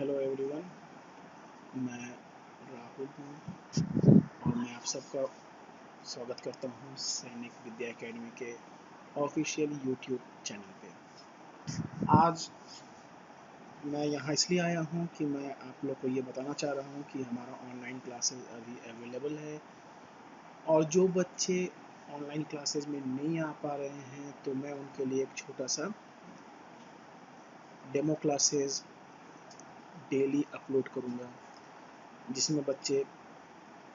Hello everyone, मैं राहुल हूँ और मैं आप सबका स्वागत करता हूँ सैनिक विद्या एकेडमी के ऑफिशियल यूट्यूब चैनल पे। आज मैं यहाँ इसलिए आया हूँ कि मैं आप लोग को ये बताना चाह रहा हूँ कि हमारा ऑनलाइन क्लासेस अभी अवेलेबल है और जो बच्चे ऑनलाइन क्लासेस में नहीं आ पा रहे हैं तो मैं उनके लिए एक छोटा सा डेमो क्लासेस डेली अपलोड करूँगा, जिसमें बच्चे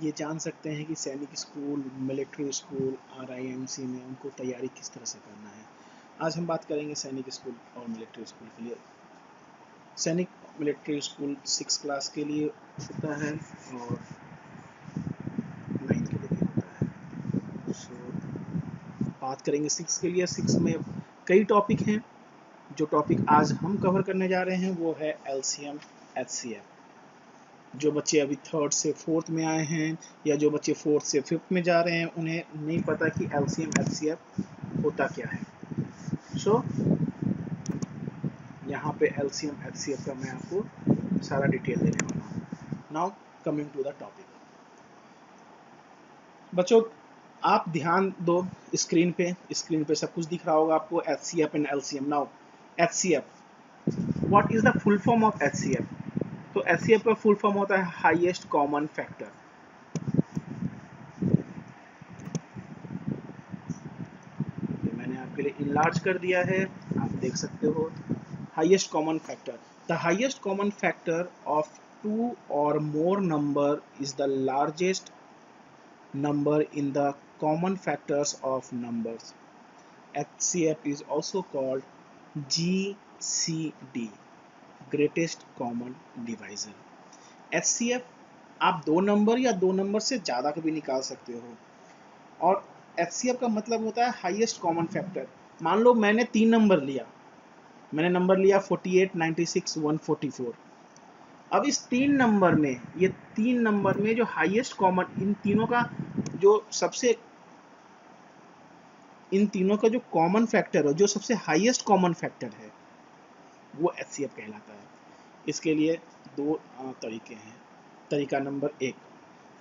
ये जान सकते हैं कि सैनिक स्कूल, मिलिट्री स्कूल, RIMC में उनको तैयारी किस तरह से करना है। आज हम बात करेंगे सैनिक स्कूल और मिलिट्री स्कूल के लिए। सैनिक मिलिट्री स्कूल 6 क्लास के लिए होता है और 9 के लिए भी होता है। बात करेंगे 6 के लिए। 6 में कई टॉपिक हैं। जो टॉपिक आज हम कवर करने जा रहे हैं वो है LCM HCF। जो बच्चे अभी 3rd से 4th में आए हैं या जो बच्चे 4th से 5th में जा रहे हैं उन्हें नहीं पता कि LCM HCF होता क्या है। यहाँ पे LCM HCF का मैं आपको सारा डिटेल देने वाला हूँ। Now coming to the topic. बच्चों आप ध्यान दो, स्क्रीन पे सब कुछ दिख रहा होगा आपको। HCF and LCM। Now HCF, what is the full form of HCF? तो HCF का फुल फॉर्म होता है हाईएस्ट कॉमन फैक्टर। मैंने आपके लिए इनलार्ज कर दिया है, आप देख सकते हो। Highest common factor, the highest common factor of two or more number is the largest number in the common factors of numbers. HCF is also called GCD, greatest common divisor. HCF आप दो number या दो number से ज़्यादा का भी निकाल सकते हो और HCF का मतलब होता है हाईएस्ट कॉमन फैक्टर। मान लो मैंने 3 नंबर लिया, मैंने नंबर लिया 48, 96, 144। अब इस 3 नंबर में, ये 3 नंबर में जो हाईएस्ट कॉमन, इन तीनों का जो कॉमन फैक्टर है, जो सबसे हाईएस्ट कॉमन फैक्टर है, वो HCF कहलाता है। इसके लिए दो तरीके हैं। तरीका number 1,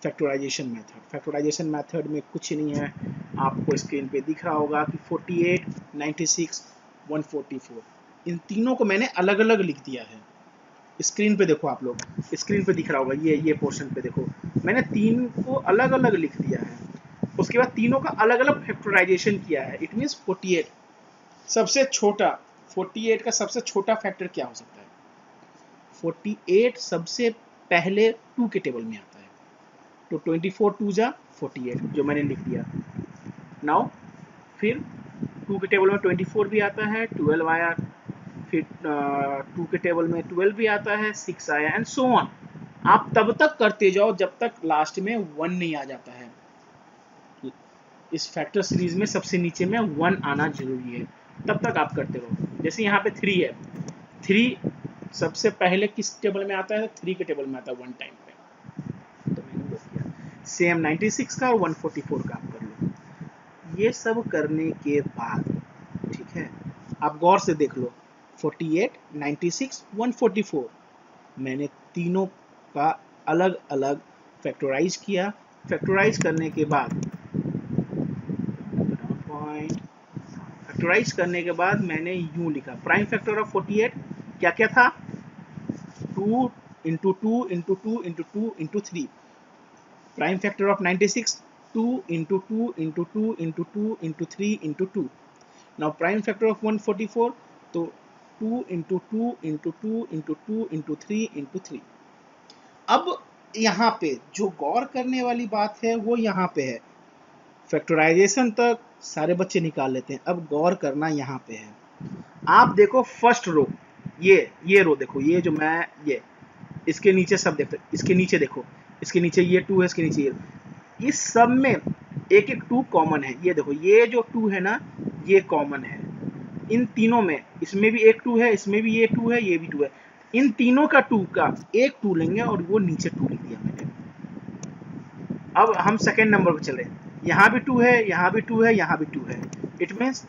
factorisation method. Factorisation method में कुछ नहीं है, आपको स्क्रीन पे दिख रहा होगा कि 48, 96, 144, इन तीनों को मैंने अलग अलग लिख दिया है। स्क्रीन पे देखो, आप लोग स्क्रीन पे दिख रहा होगा, ये पोर्शन पे देखो, मैंने 3 को अलग अलग लिख दिया है। उसके बाद तीनों का अलग अलग फैक्टराइजेशन किया है। इट मीन्स 48 सबसे छोटा, 48 का सबसे छोटा फैक्टर क्या हो सकता है? 48 सबसे पहले 2 के टेबल में आता है, तो 24 2 जा 48, जो मैंने लिख दिया। नाउ फिर 2 के टेबल में 24 भी आता है, 12 आया, फिर 2 के टेबल में 12 भी आता है, 6 आया, एंड सो ऑन। आप तब तक करते जाओ जब तक लास्ट में 1 नहीं आ जाता है। इस फैक्टर सीरीज में सबसे नीचे में 1 आना जरूरी है, तब तक आप करते रहो। जैसे यहाँ पे 3 है, 3 सबसे पहले किस टेबल में आता है? 3 के टेबल में आता है 1 टाइम पे, तो मैंने वो किया। सेम 96 का और 144 का आप कर लो। ये सब करने के बाद, ठीक है, आप गौर से देख लो, 48, 96, 144, मैंने तीनों का अलग अलग फैक्टराइज किया। फैक्टराइज करने के बाद मैंने यूं लिखा, प्राइम फैक्टर ऑफ 48 क्या क्या था? 2 into 2 into 2 into 2 into 3। Prime factor of 96, 2 into 2 into 2 into 2 into 3 into 2। Now prime factor of 144, तो 2 into 2 into 2 into 2 into 3 into 3। अब यहाँ पे जो गौर करने वाली बात है वो यहाँ पे है। फैक्टराइजेशन तक सारे बच्चे निकाल लेते हैं, अब गौर करना यहाँ पे है। आप देखो फर्स्ट रो, ये रो देखो, ये जो मैं इसके नीचे सब देखते, इसके नीचे देखो, इसके नीचे ये 2 है, इसके नीचे ये, इस सब में एक एक 2 कॉमन है। ये देखो, ये जो 2 है ना, ये कॉमन है इन तीनों में। इसमें भी एक 2 है, इसमें भी ये 2 है, ये भी 2 है। इन तीनों का 2 का एक 2 लेंगे और वो नीचे 2 लिख दिया मैंने। अब हम सेकेंड नंबर पे चले, यहाँ भी 2 है, यहाँ भी 2 है, यहाँ भी 2 है। इट मीन्स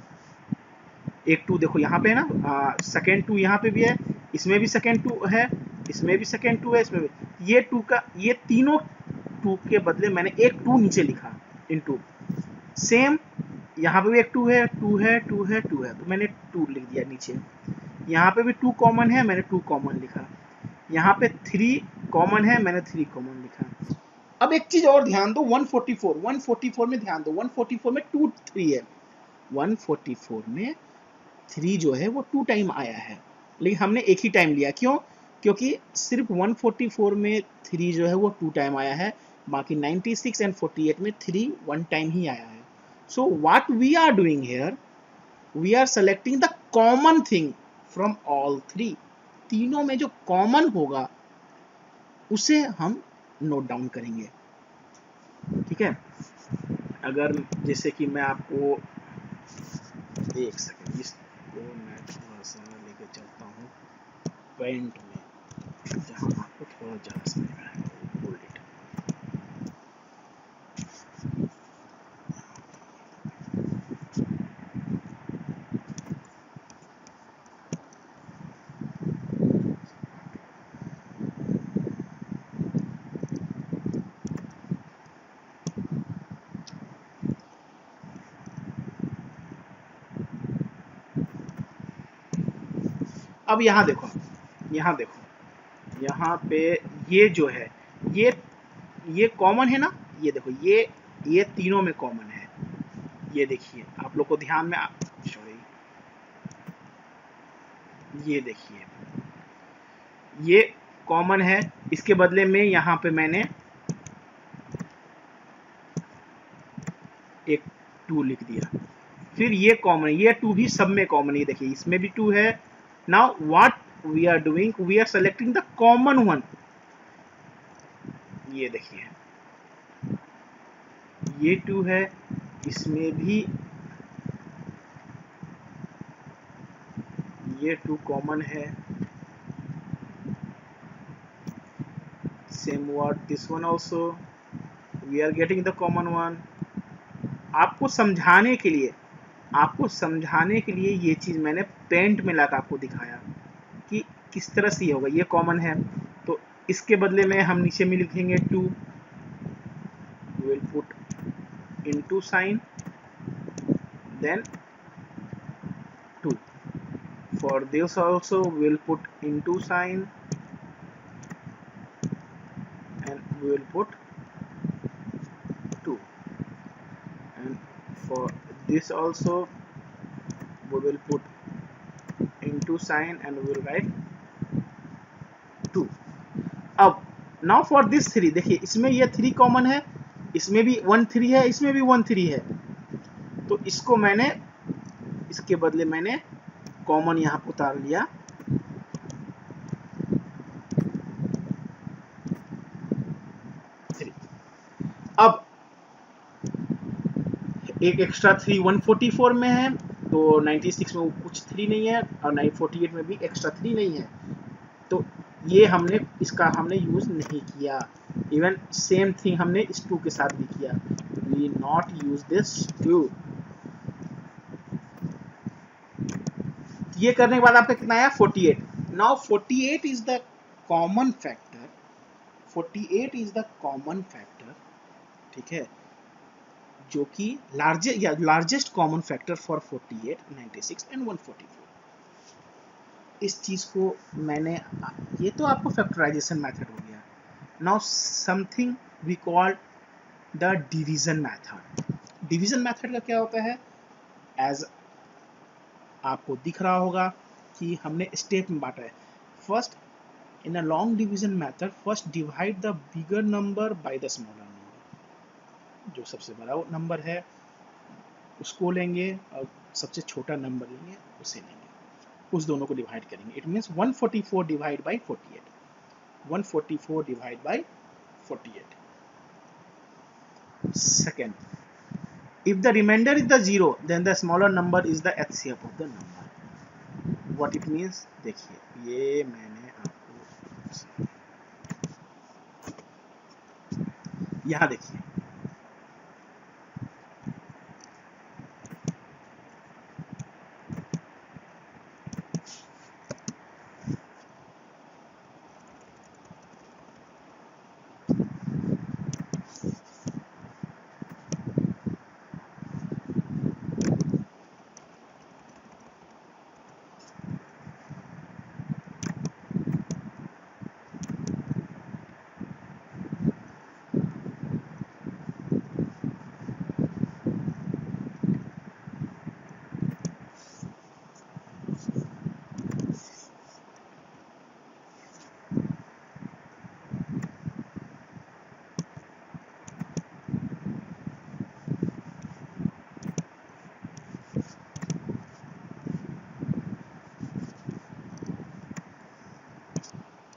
एक 2 देखो यहाँ पे है ना, सेकेंड 2 यहाँ पे भी है, इसमें भी सेकेंड 2 है, इसमें भी सेकेंड 2 है, इसमें भी। ये 2 का, ये तीनों 2 के बदले मैंने एक 2 नीचे लिखा इनटू। सेम यहाँ पे भी एक 2 है, 2 है, 2 है, 2 है, तो मैंने 2 लिख दिया नीचे। यहाँ पे भी 2 कॉमन है, मैंने 2 कॉमन लिखा। यहाँ पे 3 कॉमन है, मैंने 3 कॉमन लिखा। अब एक चीज और ध्यान दो, 144 में ध्यान दो, 144 में 2 3 है, 144 में 3 जो है वो 2 टाइम आया है, लेकिन हमने एक ही टाइम लिया। क्यों? क्योंकि सिर्फ 144 में 3 जो है वो 2 टाइम आया है, बाकी 96 एंड 48 में 3 1 टाइम ही आया है। So what we are doing here, we are selecting the common thing from all 3। तीनों में जो कॉमन होगा उसे हम नोट डाउन करेंगे। ठीक है, अगर जैसे कि मैं आपको एक सेकेंड, इसको मैं थोड़ा सा लेके चलता हूँ पेंट में, जहाँ आपको थोड़ा ज़्यादा समझ में आएगा। Hold it. अब यहाँ देखो, यहाँ देखो, यहाँ पे ये जो है ये कॉमन है ना, ये देखो, ये तीनों में कॉमन है। ये देखिए, आप लोग को ध्यान में, सॉरी, ये देखिए, ये कॉमन है, इसके बदले में यहाँ पे मैंने एक 2 लिख दिया। फिर ये कॉमन है, ये 2 भी सब में कॉमन है, देखिए इसमें भी 2 है। Now what we are doing, we are selecting the common one. ये देखिए, ये 2 है, इसमें भी ये 2 कॉमन है। Same what this one also, we are getting the common one. आपको समझाने के लिए, ये चीज मैंने पेंट में लाकर आपको दिखाया कि किस तरह से ये होगा। ये कॉमन है, तो इसके बदले में हम नीचे में लिखेंगे 2, will put into sign, then 2। for this also we'll put into sign and we will put 2, and for this also we will put into sign and we will write 2. अब now for this 3, देखिए इसमें ये 3 common है, इसमें भी 1 3 है, इसमें भी 1 3 है, तो इसको मैंने, इसके बदले मैंने कॉमन यहाँ पर उतार लिया 3। अब एक एक्स्ट्रा 3 144 में है, तो 96 में कुछ 3 नहीं है, और 948 में भी एक्स्ट्रा 3 नहीं है, तो ये हमने, इसका हमने यूज नहीं किया। इवन सेम थिंग हमने इस 2 के साथ भी किया, वी नॉट यूज दिस 2। ये करने के बाद आपका कितना आया 48। Now 48 is the common factor, 48 is the common factor, ठीक है, जो कि largest common factor for 48, 96 and 144। इस चीज को मैंने, ये तो आपको फैक्टराइजेशन मेथड हो गया। Now something we call the division method. Division method का क्या होता है, एज आपको दिख रहा होगा कि हमने स्टेप में बांटा है। First, in a long division method, first divide the bigger number by the smaller number. जो सबसे बड़ा नंबर है उसको लेंगे और सबसे छोटा नंबर लेंगे उसे लेंगे, उस दोनों को डिवाइड करेंगे। It means 144 divide by 48, 144 divide by 48। Second, if the remainder is the 0, then the smaller number is the HCF of the number. What it means, देखिए ये मैंने आपको, यहाँ देखिए,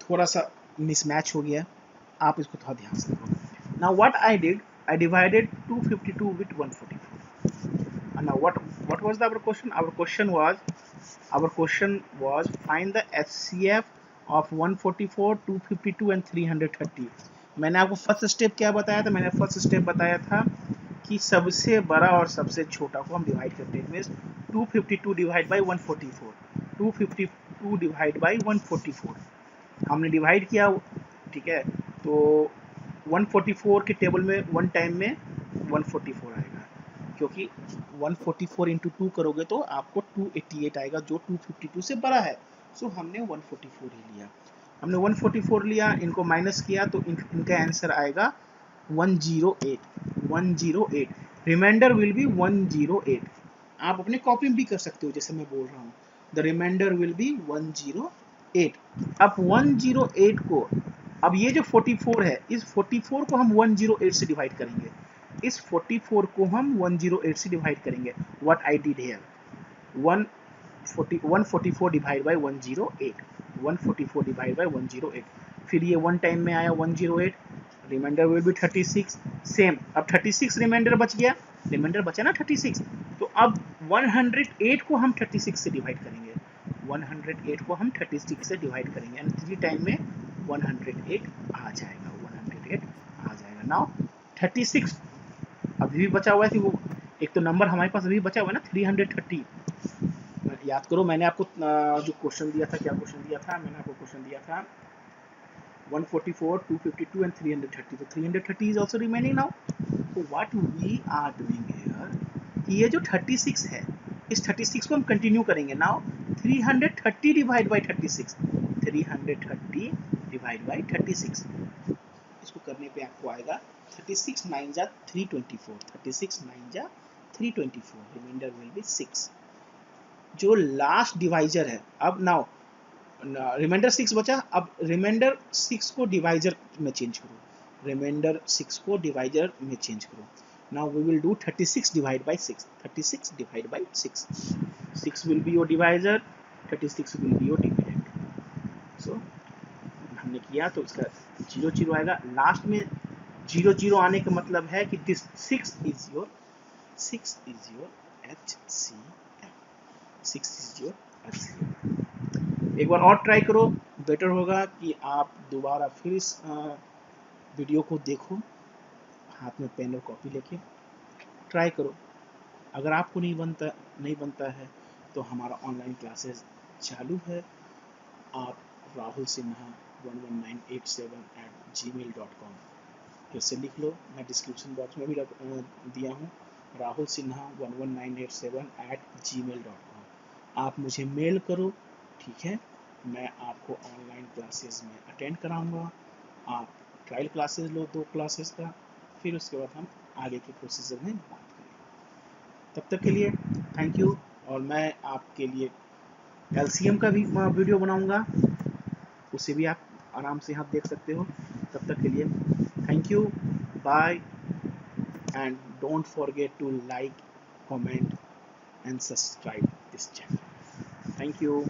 थोड़ा सा मिसमैच हो गया, आप इसको थोड़ा ध्यान से देखो। Now what I did, I divided 252 with 144। Now what was our question? Our question was find the HCF of 144, 252 and 330। मैंने आपको फर्स्ट स्टेप क्या बताया था? मैंने फर्स्ट स्टेप बताया था कि सबसे बड़ा और सबसे छोटा को हम डिवाइड करते हैं। Means 252 divide by 144, 252 divide by 144 हमने डिवाइड किया, ठीक है। तो 144 के टेबल में वन टाइम में 144 आएगा, क्योंकि 144 इंटू 2 करोगे तो आपको 288 आएगा, जो 252 से बड़ा है। सो हमने 144 ही लिया। हमने 144 लिया, इनको माइनस किया तो इनका आंसर आएगा 108। 108 रिमाइंडर विल बी 108। आप अपने कॉपी में भी कर सकते हो जैसे मैं बोल रहा हूँ। The reminder will be 108। अब 108 को, अब ये जो 44 है, इस 44 को हम 108 से डिवाइड करेंगे। इस 44 को हम 108 से डिवाइड करेंगे। What I did here, 144 divide by 108, 144 divide by 108। फिर ये वन टाइम में आया 108, रिमाइंडर विल बी 36। सेम, अब 36 रिमाइंडर बच गया, रिमाइंडर बचा ना 36। तो अब 108 को हम 36 से डिवाइड करेंगे, 108 को हम 36 से डिवाइड करेंगे एंड 3 टाइम में 108 आ जाएगा, 108 आ जाएगा। नाउ 36 अभी भी बचा हुआ है कि वो एक तो नंबर हमारे पास अभी बचा हुआ है ना 330। याद करो मैंने आपको जो क्वेश्चन दिया था, क्या क्वेश्चन दिया था? मैंने आपको क्वेश्चन दिया था 144, 252 and 330। तो 330 is also remaining now. So what we are doing here, कि ये जो 36 है, इस 36 को हम कंटिन्यू करेंगे। Now 330 divide by 36, 330 divide by 36। इसको करने पे आपको आएगा 36 9 जा 324, 36 9 जा 324, रिमाइंडर विल बी 6। जो लास्ट डिवाइजर है, अब नाउ रिमाइंडर 6 बचा, अब रिमाइंडर 6 को डिवाइजर में चेंज करो, रिमाइंडर 6 को डिवाइजर में चेंज करो। Now we will do 36 divide by 6, 36 divide by 6, 6 will be your divisor, 36 will be your dividend. So हमने किया तो इसका 0 0 आएगा, लास्ट में 0 0 आने का मतलब है कि this 6 is your HCF, 6 is your HCF। एक बार और ट्राई करो, बेटर होगा कि आप दोबारा फिर इस वीडियो को देखो, हाथ में पेन और कॉपी लेके ट्राई करो। अगर आपको नहीं बनता है तो हमारा ऑनलाइन क्लासेस चालू है। आप राहुल सिन्हा 11987@gmail.com फिर से लिख लो, मैं डिस्क्रिप्शन बॉक्स में भी दिया हूँ, राहुल सिन्हा 11987@gmail.com। आप मुझे मेल करो, ठीक है। मैं आपको ऑनलाइन क्लासेस में अटेंड कराऊंगा। आप ट्रायल क्लासेस लो 2 क्लासेस का, फिर उसके बाद हम आगे के प्रोसीजर में बात करेंगे। तब तक के लिए थैंक यू। और मैं आपके लिए LCM का भी वीडियो बनाऊंगा, उसे भी आप आराम से यहाँ देख सकते हो। तब तक के लिए thank you, bye, and don't forget to like, comment and subscribe this channel. Thank you.